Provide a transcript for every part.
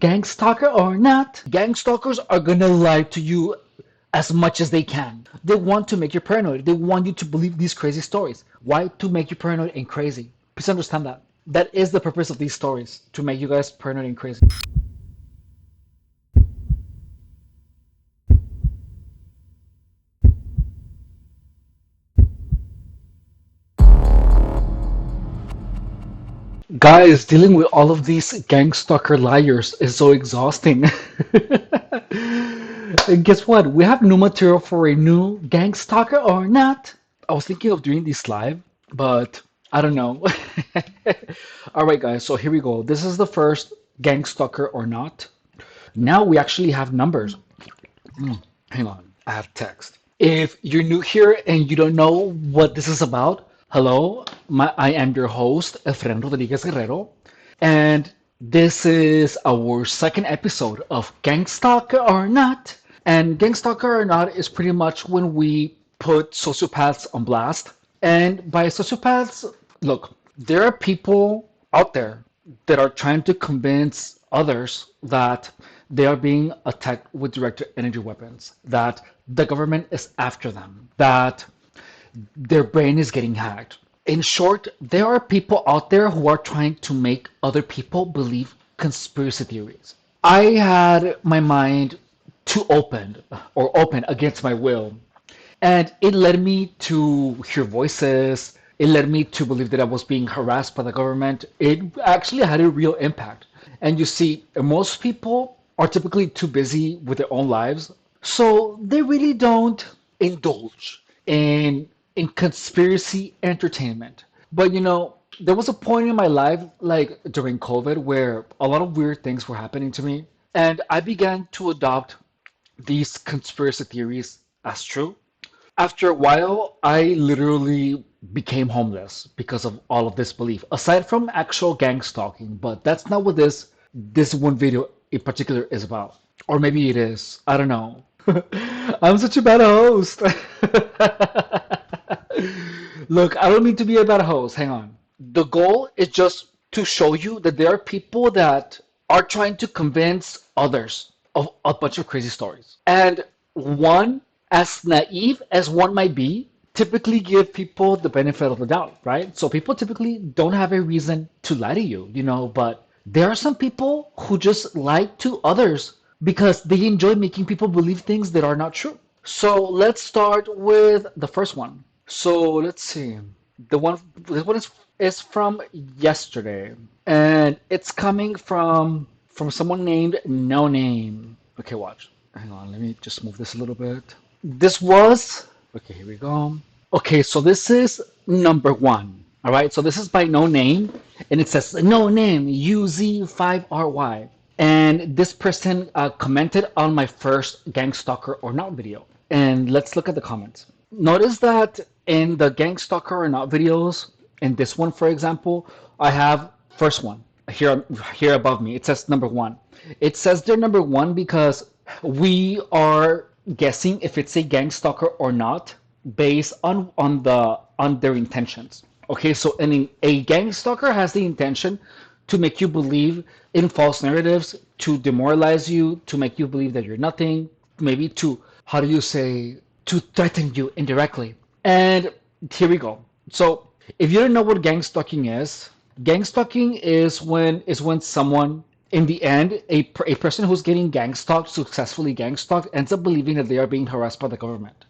Gang stalker or not, gang stalkers are gonna lie to you as much as they can. They want to make you paranoid. They want you to believe these crazy stories. Why? To make you paranoid and crazy. Please understand that. That is the purpose of these stories, to make you guys paranoid and crazy. Guys, dealing with all of these gang stalker liars is so exhausting. And guess what? We have new material for a new gang stalker or not. I was thinking of doing this live, but I don't know. All right, guys, so here we go. This is the first gang stalker or not. Now we actually have numbers. Hang on, I have text. If you're new here and you don't know what this is about, hello, I am your host, Efren Rodriguez Guerrero, and this is our second episode of Gangstalker or Not. And Gangstalker or Not is pretty much when we put sociopaths on blast. And by sociopaths, look, there are people out there that are trying to convince others that they are being attacked with directed energy weapons, that the government is after them, that their brain is getting hacked. In short, there are people out there who are trying to make other people believe conspiracy theories. I had my mind too open or open against my will, and it led me to hear voices. It led me to believe that I was being harassed by the government. It actually had a real impact. And you see, most people are typically too busy with their own lives, so they really don't indulge in conspiracy entertainment. But there was a point in my life, like during COVID, where a lot of weird things were happening to me, and I began to adopt these conspiracy theories as true. After a while, I literally became homeless because of all of this belief, aside from actual gang stalking, but that's not what this one video in particular is about. Or maybe it is. I don't know. I'm such a bad host. Look, I don't mean to be a bad host. Hang on. The goal is just to show you that there are people that are trying to convince others of a bunch of crazy stories. And one, as naive as one might be, typically give people the benefit of the doubt, right? So people typically don't have a reason to lie to you, but there are some people who just lie to others because they enjoy making people believe things that are not true. So let's start with the first one. So let's see. This one is from yesterday, and it's coming from someone named No Name. Okay, watch. Hang on, let me just move this a little bit. This was okay. Here we go. Okay, so this is number one. All right, so this is by No Name, and it says No Name UZ5RY. And this person commented on my first Gang Stalker or Not video. And let's look at the comments. Notice that in the Gang Stalker or Not videos, in this one, for example, I have first one here above me. It says number one. It says they're number one because we are guessing if it's a gang stalker or not based on their intentions. Okay, so a gang stalker has the intention to make you believe in false narratives, to demoralize you, to make you believe that you're nothing, maybe to, how do you say, to threaten you indirectly. And here we go. So if you don't know what gang stalking is when someone, in the end, a person who's getting gang stalked, successfully gang stalked, ends up believing that they are being harassed by the government.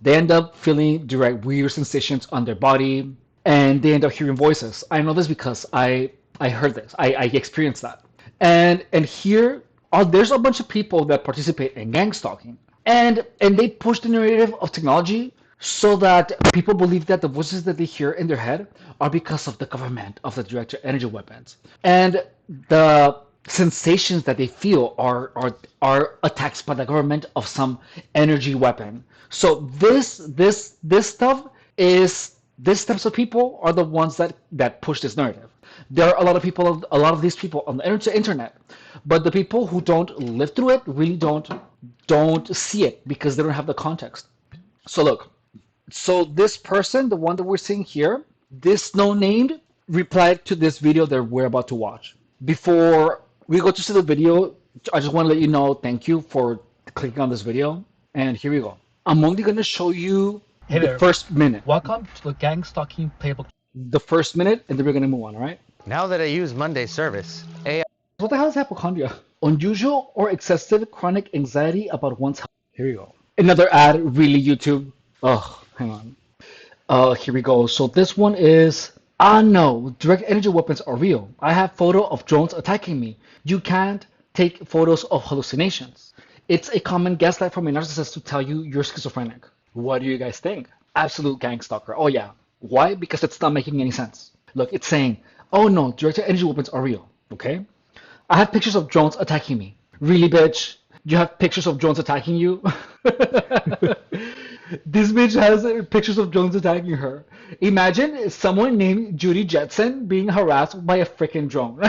They end up feeling direct weird sensations on their body, and they end up hearing voices. I know this because I heard this. I experienced that. And here, there's a bunch of people that participate in gang stalking, and they push the narrative of technology so that people believe that the voices that they hear in their head are because of the government, of the directed energy weapons, and the sensations that they feel are attacks by the government of some energy weapon. So this stuff is these types of people are the ones that push this narrative. There are a lot of these people on the internet, but the people who don't live through it really don't see it because they don't have the context. So look, so this person, the one that we're seeing here, this no named replied to this video that we're about to watch before we go to see the video. I just want to let you know, thank you for clicking on this video. And here we go. I'm only going to show you Hey the there. first minute. Welcome to the Gang Stalking Playbook. The first minute, and then we're going to move on, all right? Now that I use Monday service, AI. What the hell is hypochondria? Unusual or excessive chronic anxiety about one's health. Here we go. Another ad, really, YouTube. Oh, hang on. Here we go. So this one is, no, direct energy weapons are real. I have photo of drones attacking me. You can't take photos of hallucinations. It's a common gaslight from a narcissist to tell you you're schizophrenic. What do you guys think? Absolute gang stalker. Oh yeah. Why? Because it's not making any sense. Look, it's saying, oh no, direct energy weapons are real. Okay? I have pictures of drones attacking me. Really, bitch? You have pictures of drones attacking you? This bitch has pictures of drones attacking her. Imagine someone named Judy Jetson being harassed by a freaking drone.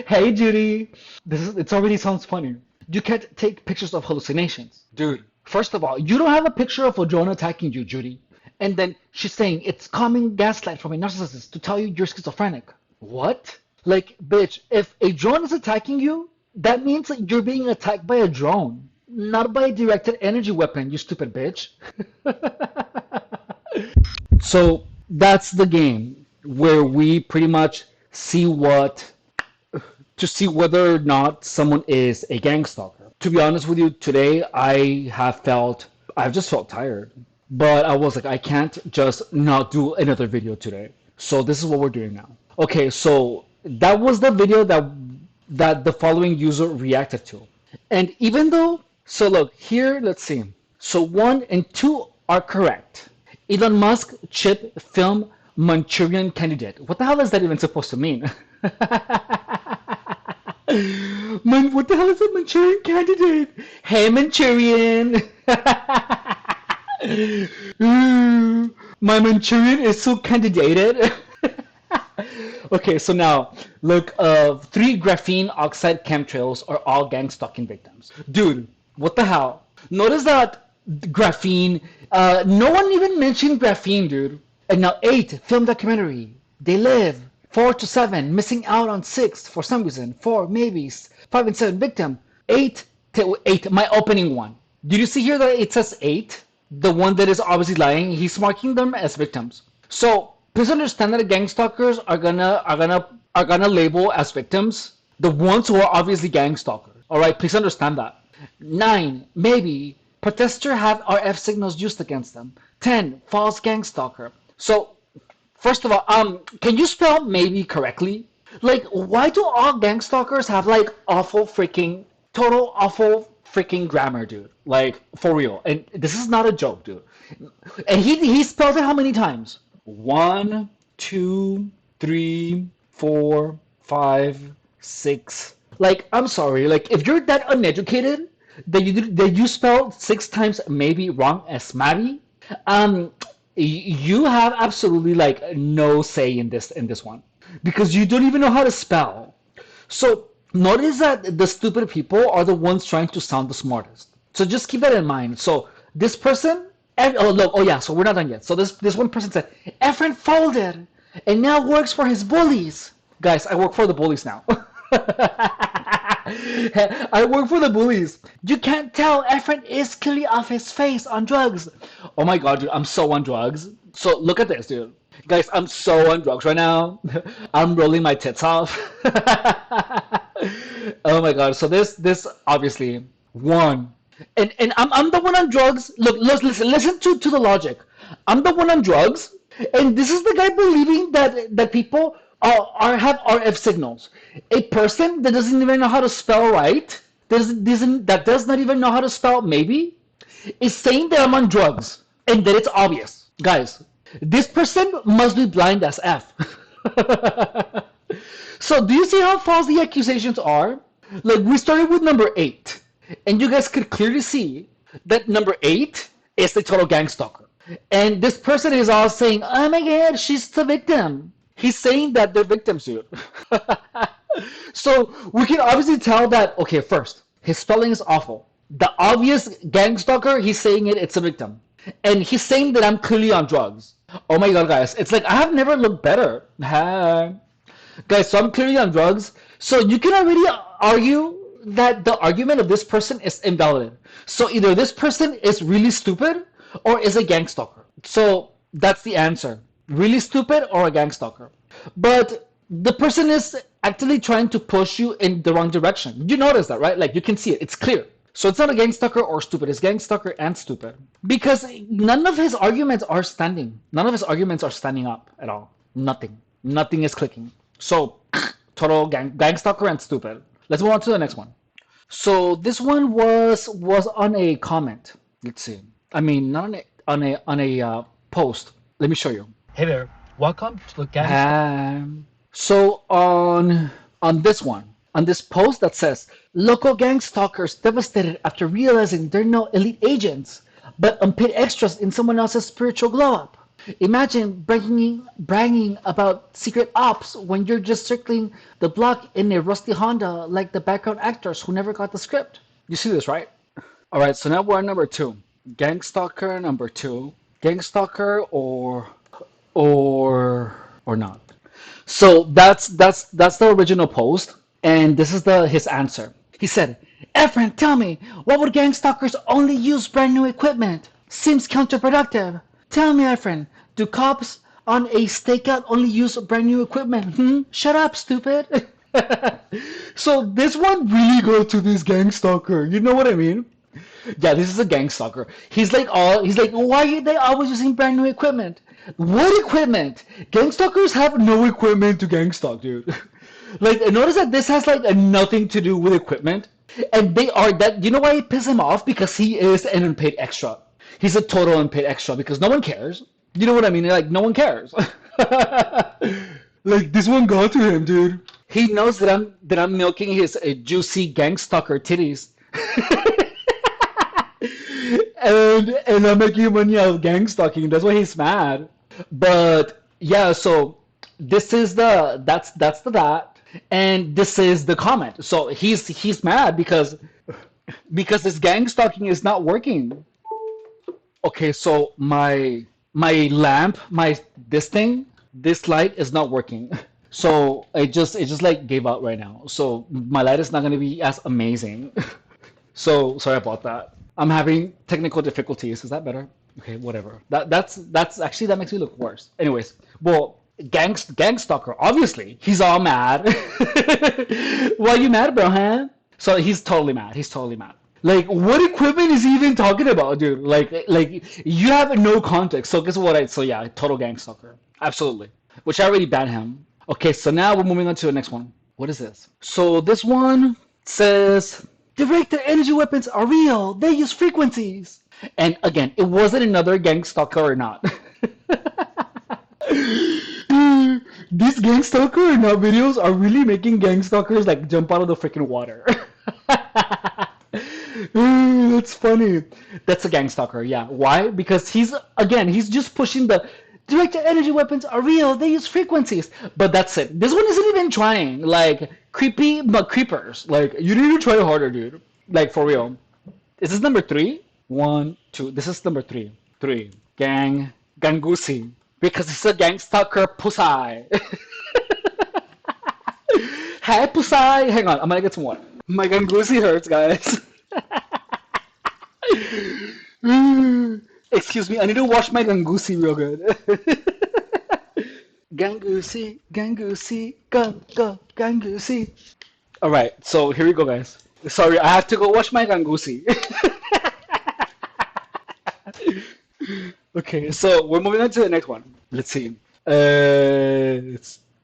Hey Judy, it already sounds funny. You can't take pictures of hallucinations. Dude, first of all, you don't have a picture of a drone attacking you, Judy. And then she's saying it's common gaslight from a narcissist to tell you you're schizophrenic. What? Like, bitch, if a drone is attacking you, that means that you're being attacked by a drone, not by a directed energy weapon, you stupid bitch. So that's the game where we pretty much see to see whether or not someone is a gang stalker. To be honest with you, today I've just felt tired. But I was like, I can't just not do another video today. So this is what we're doing now. Okay, so that was the video that the following user reacted to. And even though, so look, here, let's see. So 1 and 2 are correct. Elon Musk chip film Manchurian candidate. What the hell is that even supposed to mean? What the hell is a Manchurian candidate? Hey, Manchurian. Ooh, my Manchurian is so candidated. Okay, so now look, 3 graphene oxide chemtrails are all gang stalking victims. Dude, what the hell? Notice that graphene. No one even mentioned graphene, dude. And now 8 film documentary. They live. 4 to 7 missing out on 6 for some reason. 4 maybe 5 and 7 victim. 8 to 8. My opening one. Did you see here that it says 8? The one that is obviously lying. He's marking them as victims. So please understand that gang stalkers are gonna label as victims the ones who are obviously gang stalkers. All right, please understand that. 9, maybe protester have RF signals used against them. 10, false gang stalker. So first of all, can you spell maybe correctly? Like, why do all gang stalkers have like total awful freaking grammar, dude? Like, for real. And this is not a joke, dude. And he spelled it how many times? 1, 2, 3, 4, 5, 6. Like, I'm sorry. Like, if you're that uneducated that you spelled 6 times maybe wrong as Maddie, you have absolutely like no say in this one because you don't even know how to spell. So notice that the stupid people are the ones trying to sound the smartest. So just keep that in mind. So this person. Oh look! Oh yeah. So we're not done yet. So this one person said, "Efren folded, and now works for his bullies." Guys, I work for the bullies now. I work for the bullies. You can't tell Efren is clearly off his face on drugs. Oh my god, dude! I'm so on drugs. So look at this, dude. Guys, I'm so on drugs right now. I'm rolling my tits off. Oh my god. So this obviously one. And I'm the one on drugs. Look, listen to the logic. I'm the one on drugs, and this is the guy believing that people have RF signals. A person that doesn't even know how to spell right, that does not even know how to spell maybe, is saying that I'm on drugs, and that it's obvious. Guys, this person must be blind as F. So do you see how false the accusations are? Like, we started with number 8. And you guys could clearly see that number 8 is the total gang stalker. And this person is all saying, oh my god, she's the victim. He's saying that they're victims, dude. So we can obviously tell that, okay, first, his spelling is awful. The obvious gang stalker, he's saying it's a victim. And he's saying that I'm clearly on drugs. Oh my god, guys. It's like, I have never looked better. Guys, so I'm clearly on drugs. So you can already argue that the argument of this person is invalid. So either this person is really stupid or is a gang stalker. So that's the answer. Really stupid or a gang stalker. But the person is actively trying to push you in the wrong direction. You notice that, right? Like you can see it. It's clear. So it's not a gang stalker or stupid. It's gang stalker and stupid. Because none of his arguments are standing. None of his arguments are standing up at all. Nothing. Nothing is clicking. So total gang stalker and stupid. Let's move on to the next one. So this one was on a comment. Let's see. I mean, not on a post. Let me show you. Hey there, welcome to the gang. So on this post that says local gang stalkers devastated after realizing they're no elite agents, but unpaid extras in someone else's spiritual glow up. Imagine bragging about secret ops when you're just circling the block in a rusty Honda like the background actors who never got the script. You see this, right? All right, so now we're on number 2. Gang stalker number 2. Gang stalker or not. So that's the original post, and this is his answer. He said, "Efren, tell me, why would gang stalkers only use brand new equipment? Seems counterproductive. Tell me, Efren, do cops on a stakeout only use brand new equipment? Shut up, stupid." So this one really goes to this gang stalker. You know what I mean? Yeah, this is a gang stalker. He's like, why are they always using brand new equipment? What equipment? Gang stalkers have no equipment to gang stalk, dude. Like, notice that this has like nothing to do with equipment, and they are that. You know why it pisses him off? Because he is an unpaid extra. He's a total unpaid extra because no one cares. You know what I mean? Like, no one cares. Like, this one got to him, dude. He knows that I'm milking his juicy gang stalker titties. and I'm making money out of gang stalking. That's why he's mad. But yeah, so this is that's that, and this is the comment. So he's mad because this gang stalking is not working. Okay, so my lamp, this light is not working. So it just like gave out right now. So my light is not gonna be as amazing. So sorry about that. I'm having technical difficulties. Is that better? Okay, whatever. That's actually, that makes me look worse. Anyways, well, gang stalker. Obviously, he's all mad. Why are you mad, bro? Huh? So he's totally mad. He's totally mad. Like, what equipment is he even talking about, dude? Like you have no context. So guess what? So yeah, total gang stalker. Absolutely. Which I already banned him. Okay, so now we're moving on to the next one. What is this? So this one says, directed energy weapons are real. They use frequencies. And again, it wasn't another gang stalker or not. These gang stalker or not videos are really making gang stalkers like jump out of the freaking water. That's funny. That's a gang stalker, yeah. Why? Because he's just pushing the directed energy weapons are real. They use frequencies. But that's it. This one isn't even trying. Like, creepy but creepers. Like, you need to try harder, dude. Like, for real. Is this number 3? 1, 2. This is number 3. 3. Gangusi. Because it's a gang stalker pussy. Hi, pussy. Hang on, I'm gonna get some water. My gangusi hurts, guys. Excuse me, I need to wash my gangusi real good. Gangusi, go, gangusi. Alright, so here we go, guys. Sorry, I have to go wash my gangusi. Okay, so we're moving on to the next one. Let's see.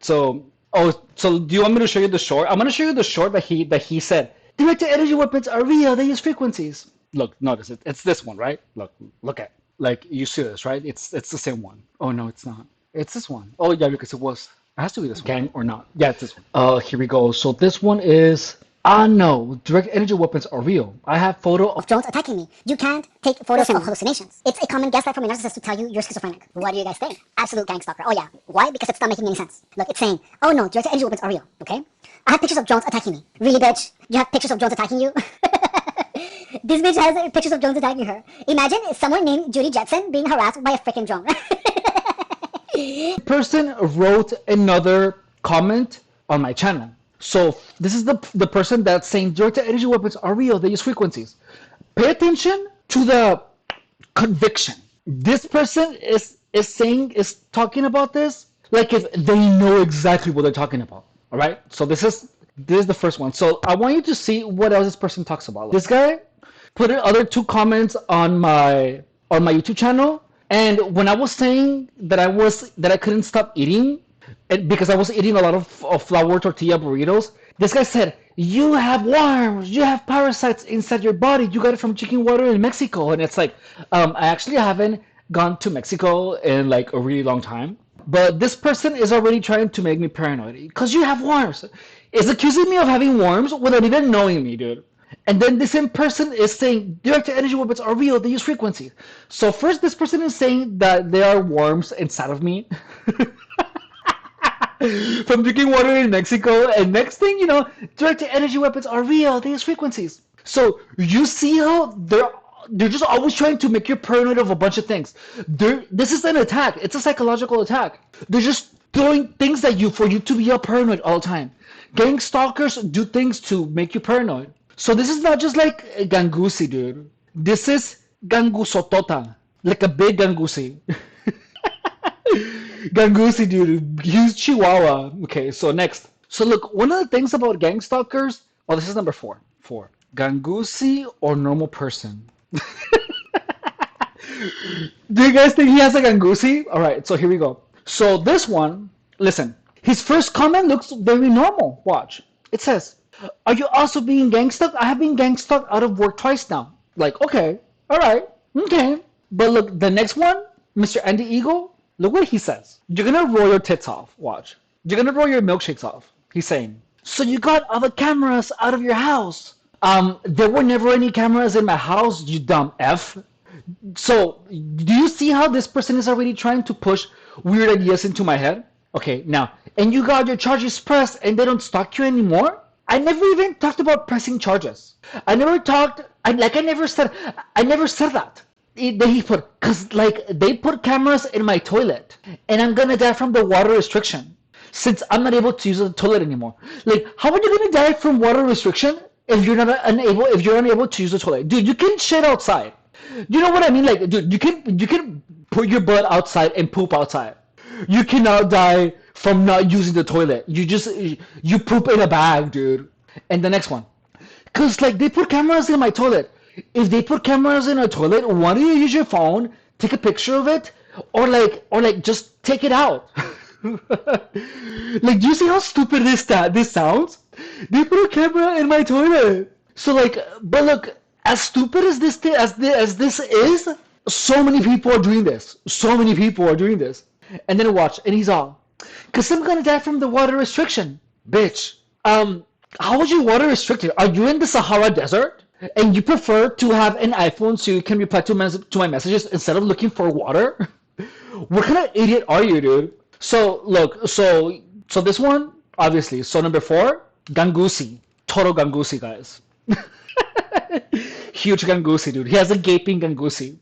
So do you want me to show you the short? I'm gonna show you the short that he said. Directed energy weapons are real. They use frequencies. Look, notice it. It's this one, right? Look at. Like, you see this, right? It's the same one. Oh no, it's not. It's this one. Oh yeah, because it has to be this one. Gang or not? Yeah, it's this one. Here we go. So this one is. No, direct energy weapons are real. I have photo of drones attacking me. You can't take photos of hallucinations. It's a common gaslight from a narcissist to tell you you're schizophrenic. What do you guys think? Absolute gang stalker. Oh yeah. Why? Because it's not making any sense. Look, it's saying, oh no, direct energy weapons are real. Okay? I have pictures of drones attacking me. Really, bitch? You have pictures of drones attacking you? This bitch has pictures of drones attacking her. Imagine someone named Judy Jetson being harassed by a freaking drone. person wrote another comment on my channel. So this is the person that's saying directed energy weapons are real. They use frequencies. Pay attention to the conviction. This person is talking about this like if they know exactly what they're talking about. All right. So this is the first one. So I want you to see what else this person talks about. This guy put in other 2 comments on my YouTube channel, and when I was saying that I couldn't stop eating because I was eating a lot of flour tortilla burritos, this guy said, "You have worms, you have parasites inside your body. You got it from drinking water in Mexico." And it's like, I actually haven't gone to Mexico in like a really long time. But this person is already trying to make me paranoid because you have worms. Is accusing me of having worms without even knowing me, dude. And then this same person is saying directed energy weapons are real. They use frequencies. So first, this person is saying that there are worms inside of me from drinking water in Mexico. And next thing you know, directed energy weapons are real. They use frequencies. So you see how they're just always trying to make you paranoid of a bunch of things. This is an attack. It's a psychological attack. They're just throwing things at you for you to be paranoid all the time. Gang stalkers do things to make you paranoid. So this is not just like a gangusi, dude. This is gangusotota, like a big gangusi. Gangusi, dude. Huge chihuahua. Okay, so next. So look, one of the things about gang stalkers. Oh, this is number 4. Gangusi or normal person. Do you guys think he has a gangusi? All right, so here we go. So this one, listen. His first comment looks very normal. Watch. It says, "Are you also being gang stalked? I have been gang stalked out of work twice now." Like, okay, all right, okay. But look, the next one, Mr. Andy Eagle, look what he says. "You're gonna roll your tits off." Watch. "You're gonna roll your milkshakes off." He's saying, "So you got all the cameras out of your house." There were never any cameras in my house, you dumb F. So, do you see how this person is already trying to push weird ideas into my head? Okay, now, and you got your charges pressed and they don't stalk you anymore? I never even talked about pressing charges. I never said that. Then he put, cause like they put cameras in my toilet and I'm gonna die from the water restriction since I'm not able to use the toilet anymore. Like, how are you gonna die from water restriction if you're unable to use the toilet? Dude, you can shit outside. You know what I mean? Like, dude, you can put your butt outside and poop outside. You cannot die from not using the toilet. You poop in a bag, dude. And the next one, cause like they put cameras in my toilet. If they put cameras in a toilet, why don't you use your phone, take a picture of it, or like just take it out? Like, do you see how stupid this sounds? They put a camera in my toilet. So like, but look, as stupid as this is, so many people are doing this. So many people are doing this. And then watch, and he's all, "Cause I'm gonna die from the water restriction." Bitch, how are you water restricted? Are you in the Sahara Desert? And you prefer to have an iPhone so you can reply to my messages instead of looking for water? What kind of idiot are you, dude? So look, so this one, obviously. So number 4, gangusi, total gangusi, guys. Huge gangusi, dude. He has a gaping gangusi.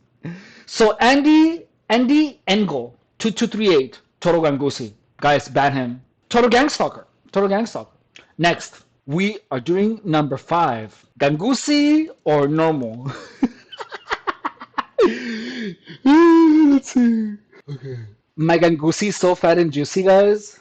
So Andy Engel, 2238, total gangusi. Guys, ban him. Total gang stalker. Next, we are doing number 5, gangusi or normal. Let's see. Okay. My gangusi is so fat and juicy, guys.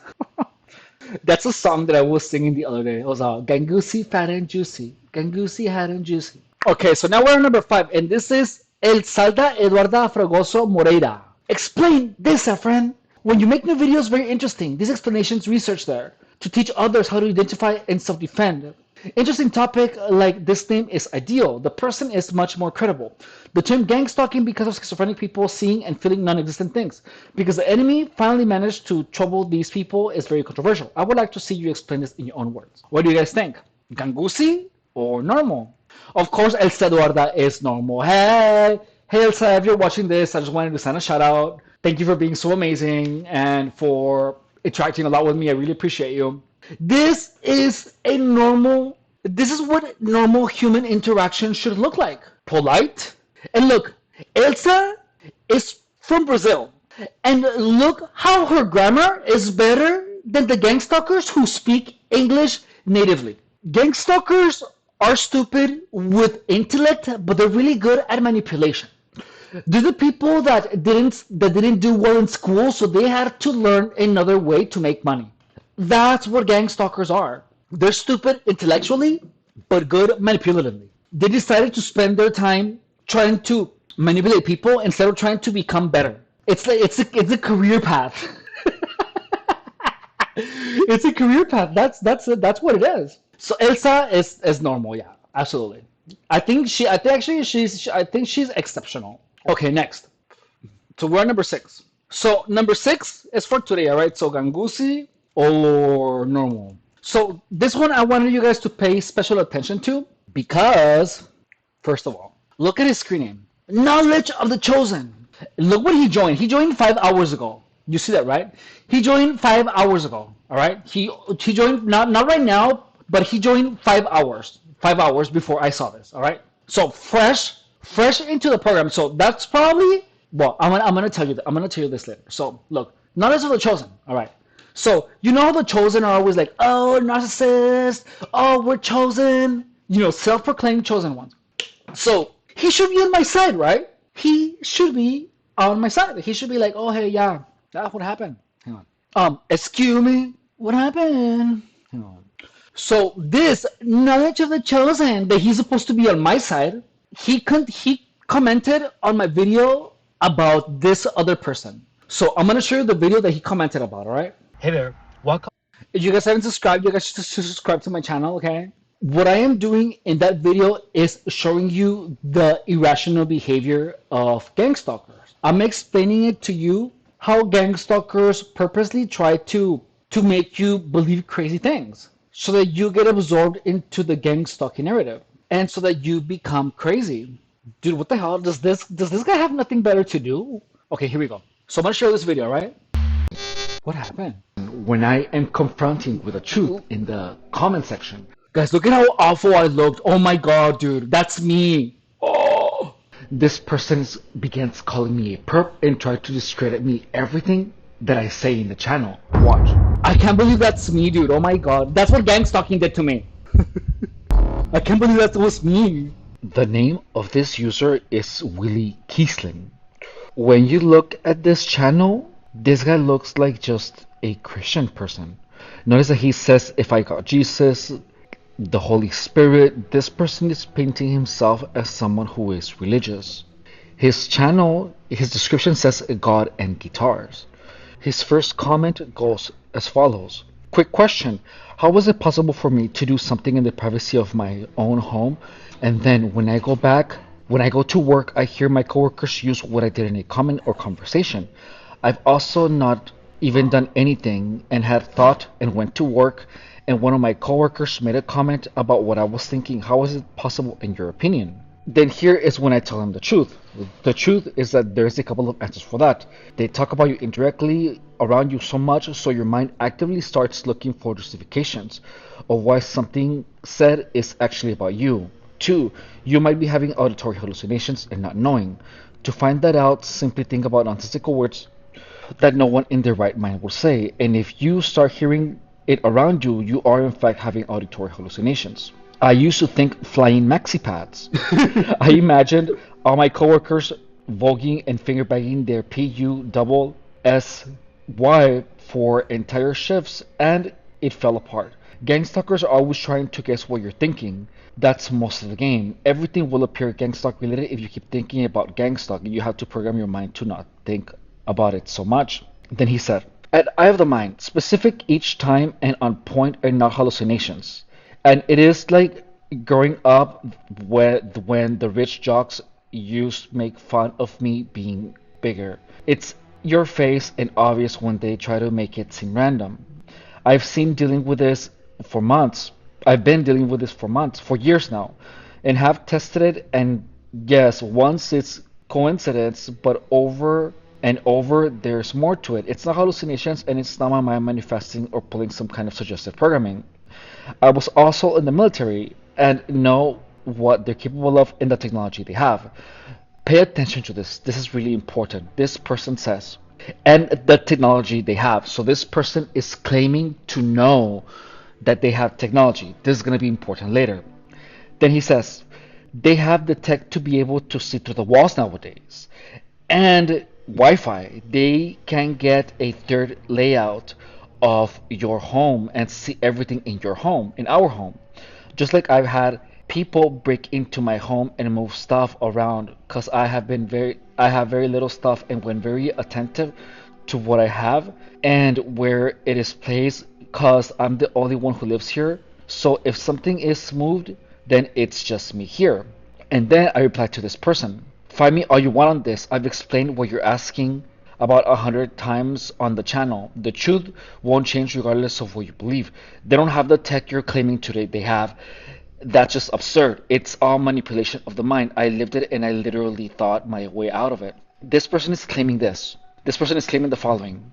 That's a song that I was singing the other day. It was all gangusi fat and juicy. Gangusi fat and juicy. Okay, so now we're on number 5, and this is El Salda Eduarda Fragoso Moreira. Explain this, friend. When you make new videos, very interesting. These explanations, research there to teach others how to identify and self-defend. Interesting topic like this name is ideal. The person is much more credible. The term gang stalking because of schizophrenic people seeing and feeling non-existent things. Because the enemy finally managed to trouble these people is very controversial. I would like to see you explain this in your own words. What do you guys think? Gangusi or normal? Of course, Elsa Eduarda is normal. Hey Elsa, if you're watching this, I just wanted to send a shout out. Thank you for being so amazing and for interacting a lot with me. I really appreciate you. This is what normal human interaction should look like. Polite. And look, Elsa is from Brazil. And look how her grammar is better than the gang stalkers who speak English natively. Gang stalkers are stupid with intellect, but they're really good at manipulation. They're the people that didn't do well in school, so they had to learn another way to make money. That's what gang stalkers are. They're stupid intellectually, but good manipulatively. They decided to spend their time trying to manipulate people instead of trying to become better. It's a career path. It's a career path. That's what it is. So Elsa is normal, yeah, absolutely. I think she's exceptional. Okay, next. So we're on number six. So number six is for today, all right? So Gangusi or normal. So this one I wanted you guys to pay special attention to because, first of all, look at his screen name. Knowledge of the Chosen. Look what he joined. He joined 5 hours ago. You see that, right? He joined 5 hours ago. All right. He joined not right now, but he joined 5 hours. 5 hours before I saw this. All right. So fresh into the program. So that's probably well. I'm gonna tell you that. I'm gonna tell you this later. So look, knowledge of the Chosen. All right. So you know how the Chosen are always like, oh, narcissist. Oh, we're chosen. You know, self-proclaimed chosen ones. So he should be on my side, right? He should be on my side. He should be like, oh, hey, yeah, that's what happened. Hang on. Excuse me, what happened? Hang on. So this knowledge of the chosen that he's supposed to be on my side, he commented on my video about this other person. So I'm gonna show you the video that he commented about. All right. Hey there, welcome. If you guys haven't subscribed, you guys should subscribe to my channel, okay? What I am doing in that video is showing you the irrational behavior of gang stalkers. I'm explaining it to you how gang stalkers purposely try to make you believe crazy things so that you get absorbed into the gang stalking narrative and so that you become crazy. Dude, what the hell? Does this guy have nothing better to do? Okay, here we go. So I'm gonna share this video, right? What happened? When I am confronting with the truth in the comment section. Guys, look at how awful I looked. Oh my god, dude, that's me. Oh, this person begins calling me a perp and try to discredit me everything that I say in the channel. Watch. I can't believe that's me, dude. Oh my god, that's what gang stalking did to me. I can't believe that was me. The name of this user is Willie Kiesling. When you look at this channel, this guy looks like just a Christian person. Notice that he says, if I got Jesus, the Holy Spirit, this person is painting himself as someone who is religious. His channel, his description says God and guitars. His first comment goes as follows. Quick question. How was it possible for me to do something in the privacy of my own home, and then when I go to work, I hear my coworkers use what I did in a comment or conversation? I've also not even done anything and had thought and went to work, and one of my coworkers made a comment about what I was thinking. How is it possible in your opinion? Then here is when I tell them the truth. The truth is that there's a couple of answers for that. They talk about you indirectly around you so much, so your mind actively starts looking for justifications of why something said is actually about you. 2, you might be having auditory hallucinations and not knowing. To find that out, simply think about nonsensical words that no one in their right mind will say, and if you start hearing it around you, you are in fact having auditory hallucinations. I used to think flying maxi pads. I imagined all my coworkers voguing and finger bagging their PUSSY for entire shifts, and it fell apart. Gang stalkers are always trying to guess what you're thinking. That's most of the game. Everything will appear gang stalk related if you keep thinking about gang stalking. You have to program your mind to not think about it so much. Then he said, at Eye of the Mind, specific each time and on point and not hallucinations. And it is like growing up when the rich jocks used to make fun of me being bigger. It's your face and obvious when they try to make it seem random. I've been dealing with this for months, for years now, and have tested it, and yes, once it's coincidence, but over and over there's more to it. It's not hallucinations, and it's not my mind manifesting or pulling some kind of suggestive programming. I was also in the military and know what they're capable of and the technology they have. Pay attention to this. This is really important. This person says, and the technology they have. So this person is claiming to know that they have technology. This is going to be important later. Then he says they have the tech to be able to see through the walls nowadays. And Wi-Fi, they can get a third layout of your home and see everything in your home, in our home. Just like I've had people break into my home and move stuff around because I have very little stuff and when very attentive to what I have and where it is placed because I'm the only one who lives here. So if something is moved, then it's just me here. And then I reply to this person. Find me all you want on this. I've explained what you're asking about 100 times on the channel. The truth won't change regardless of what you believe. They don't have the tech you're claiming today they have. That's just absurd. It's all manipulation of the mind. I lived it and I literally thought my way out of it. This person is claiming this. This person is claiming the following.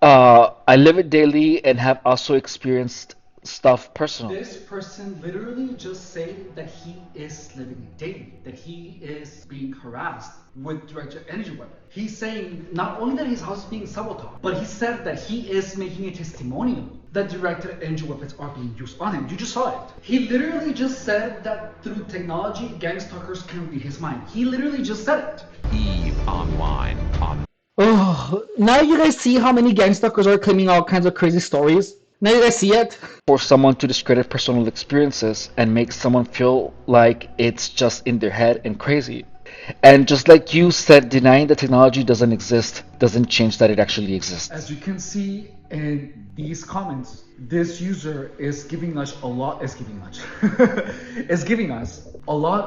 I live it daily and have also experienced stuff personally. This person literally just said that he is living it daily, that he is being harassed with directed energy weapon. He's saying not only that his house is being sabotaged, but he said that he is making a testimonial that directed energy weapons are being used on him. You just saw it. He literally just said that through technology, gang stalkers can read his mind. He literally just said it. Eve Online on. Oh, now you guys see how many gang stalkers are claiming all kinds of crazy stories? Now you guys see it? For someone to discredit personal experiences and make someone feel like it's just in their head and crazy. And just like you said, denying that technology doesn't exist doesn't change that it actually exists. As you can see in these comments, this user is giving us a lot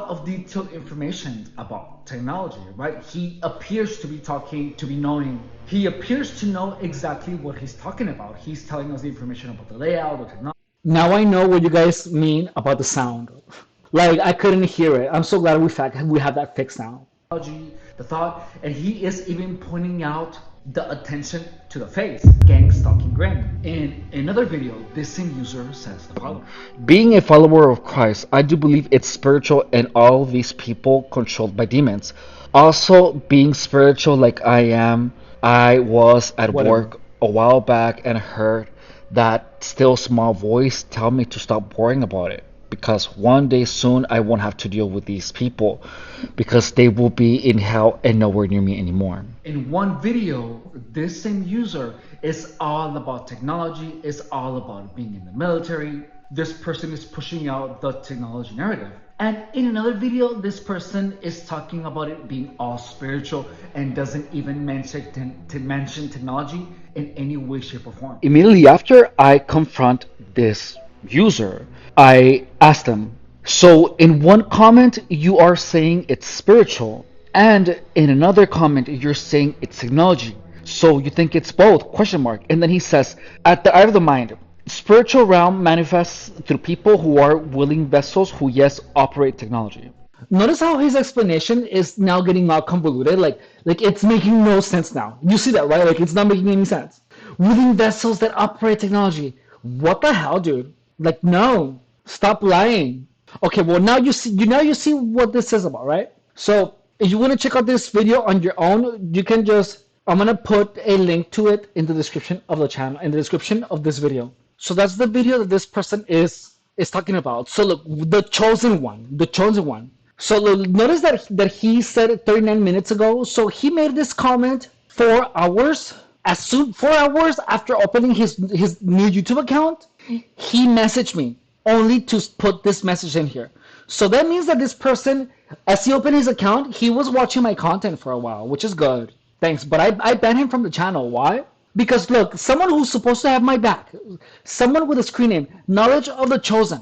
of detailed information about technology, right? He appears to be knowing. He appears to know exactly what he's talking about. He's telling us the information about the layout, the technology. Now I know what you guys mean about the sound. Like, I couldn't hear it. I'm so glad we have that fixed now. The thought, and he is even pointing out the attention to the face, gang stalking grin. In another video, this same user says the following. Being a follower of Christ, I do believe it's spiritual and all these people controlled by demons. Also, being spiritual like I am, I was at work a while back and heard that still small voice tell me to stop worrying about it. Because one day soon I won't have to deal with these people because they will be in hell and nowhere near me anymore. In one video, this same user is all about technology, is all about being in the military. This person is pushing out the technology narrative. And in another video, this person is talking about it being all spiritual and doesn't even mention technology in any way, shape, or form. Immediately after I confront this user, I asked them, so in one comment you are saying it's spiritual, and in another comment you're saying it's technology. So you think it's both? Question mark. And then he says, at the eye of the mind, spiritual realm manifests through people who are willing vessels who yes operate technology. Notice how his explanation is now getting all convoluted. Like it's making no sense now. You see that, right? Like it's not making any sense. Willing vessels that operate technology. What the hell, dude? Like, no, stop lying. Okay, well now you see what this is about, right? So if you want to check out this video on your own, you can just, I'm gonna put a link to it in the description of the channel, in the description of this video. So that's the video that this person is talking about. So look, the chosen one. So look, notice that he said it 39 minutes ago. So he made this comment 4 hours. 4 hours after opening his new YouTube account, he messaged me only to put this message in here. So that means that this person, as he opened his account, he was watching my content for a while, which is good. Thanks. But I banned him from the channel. Why? Because look, someone who's supposed to have my back, someone with a screen name, knowledge of the chosen.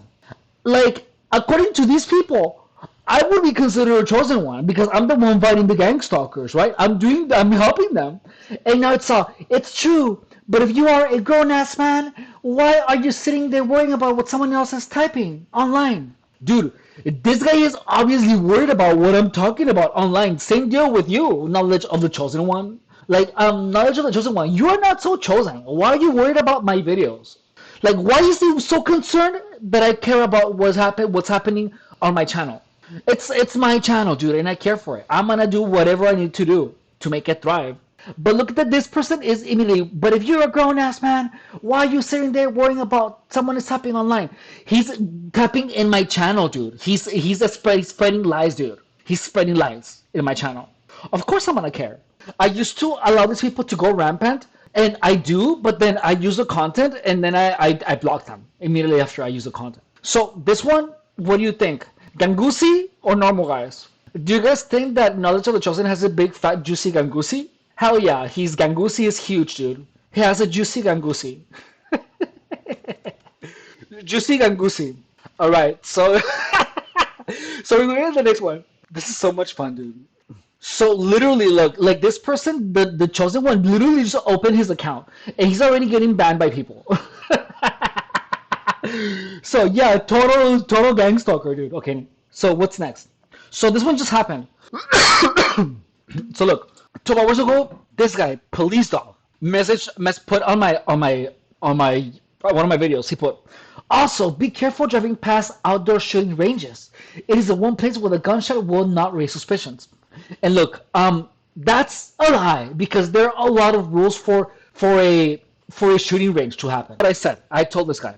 Like, according to these people, I would be considered a chosen one because I'm the one fighting the gang stalkers, right? I'm helping them. And now it's true. But if you are a grown-ass man, why are you sitting there worrying about what someone else is typing online? Dude, this guy is obviously worried about what I'm talking about online. Same deal with you, knowledge of the chosen one. Like, knowledge of the chosen one. You are not so chosen. Why are you worried about my videos? Like, why is he so concerned that I care about what's happening on my channel? It's my channel, dude, and I care for it. I'm gonna do whatever I need to do to make it thrive. But look that this person is immediately. But if you're a grown ass man, why are you sitting there worrying about someone is tapping online? He's tapping in my channel, dude. He's spreading lies, dude. He's spreading lies in my channel. Of course I'm gonna care. I used to allow these people to go rampant, and I do, but then I use the content, and then I block them immediately after I use the content. So this one, what do you think? Gangusi or normal guys? Do you guys think that Knowledge of the Chosen has a big fat juicy Gangusi? Hell yeah, his Gangusi is huge, dude. He has a juicy Gangusi. Juicy Gangusi. Alright, so so we're going to the next one. This is so much fun, dude. So literally, look, like this person, the chosen one, literally just opened his account, and he's already getting banned by people. So yeah, total gang stalker, dude. Okay, so what's next? So this one just happened. So look, 12 hours ago, this guy, police dog, put on my one of my videos. He put, also be careful driving past outdoor shooting ranges. It is the one place where the gunshot will not raise suspicions. And look, that's a lie because there are a lot of rules for a shooting range to happen. What I said, I told this guy,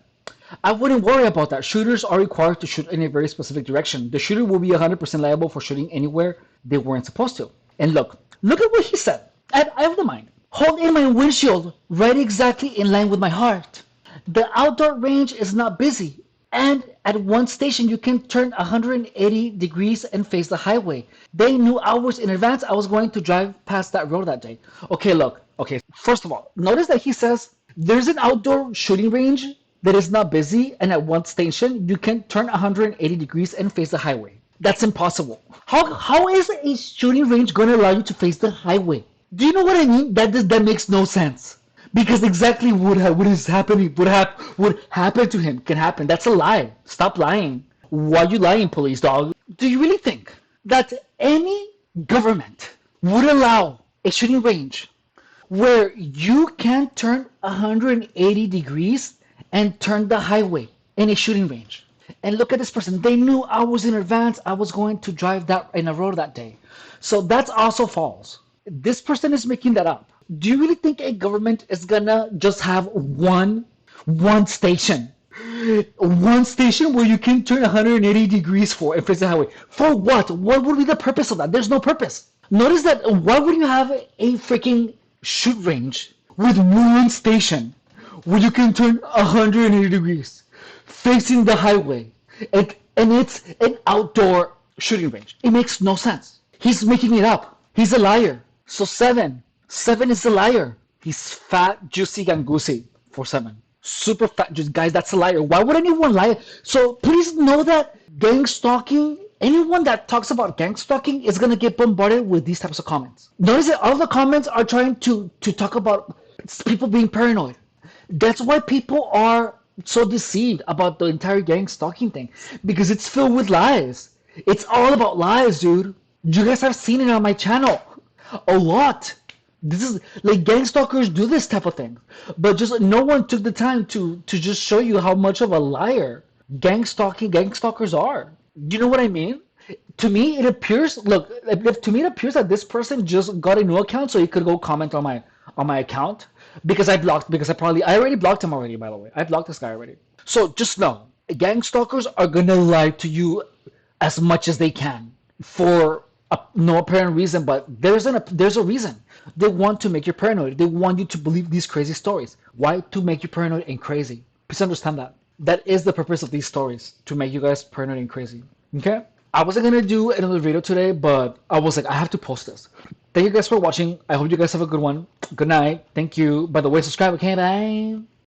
I wouldn't worry about that. Shooters are required to shoot in a very specific direction. The shooter will be 100% liable for shooting anywhere they weren't supposed to. And look at what he said. I have the mind. Hold in my windshield right exactly in line with my heart. The outdoor range is not busy. And at one station, you can turn 180 degrees and face the highway. They knew hours in advance I was going to drive past that road that day. Okay, look. Okay, first of all, notice that he says there's an outdoor shooting range that is not busy, and at one station, you can turn 180 degrees and face the highway. That's impossible. How is a shooting range going to allow you to face the highway? Do you know what I mean? That makes no sense. Because exactly what is happening, would happen to him can happen. That's a lie. Stop lying. Why are you lying, police dog? Do you really think that any government would allow a shooting range where you can turn 180 degrees and turn the highway in a shooting range? And look at this person. They knew hours in advance I was going to drive that in a road that day. So that's also false. This person is making that up. Do you really think a government is gonna just have one station? One station where you can turn 180 degrees for and face the highway. For what? What would be the purpose of that? There's no purpose. Notice that why would you have a freaking shoot range with one station where you can turn 180 degrees facing the highway and it's an outdoor shooting range? It makes no sense. He's making it up. He's a liar. So 7 is a liar. He's fat, juicy, gangusi for 7. Super fat, just guys, that's a liar. Why would anyone lie? So please know that gang stalking, anyone that talks about gang stalking is gonna get bombarded with these types of comments. Notice that all the comments are trying to talk about people being paranoid. That's why people are so deceived about the entire gang stalking thing, because it's filled with lies. It's all about lies, dude. You guys have seen it on my channel a lot. This is like gang stalkers do this type of thing, but just no one took the time to just show you how much of a liar gang stalkers are. Do you know what I mean? To me, it appears. Look, to me, it appears that this person just got a new account so he could go comment on my account because I already blocked him already. By the way, I blocked this guy already. So just know, gang stalkers are gonna lie to you as much as they can for no apparent reason, but there's a reason. They want to make you paranoid. They want you to believe these crazy stories. Why? To make you paranoid and crazy. Please understand that. That is the purpose of these stories, to make you guys paranoid and crazy. Okay? I wasn't gonna do another video today, but I was like, I have to post this. Thank you guys for watching. I hope you guys have a good one. Good night. Thank you. By the way, subscribe. Okay, bye.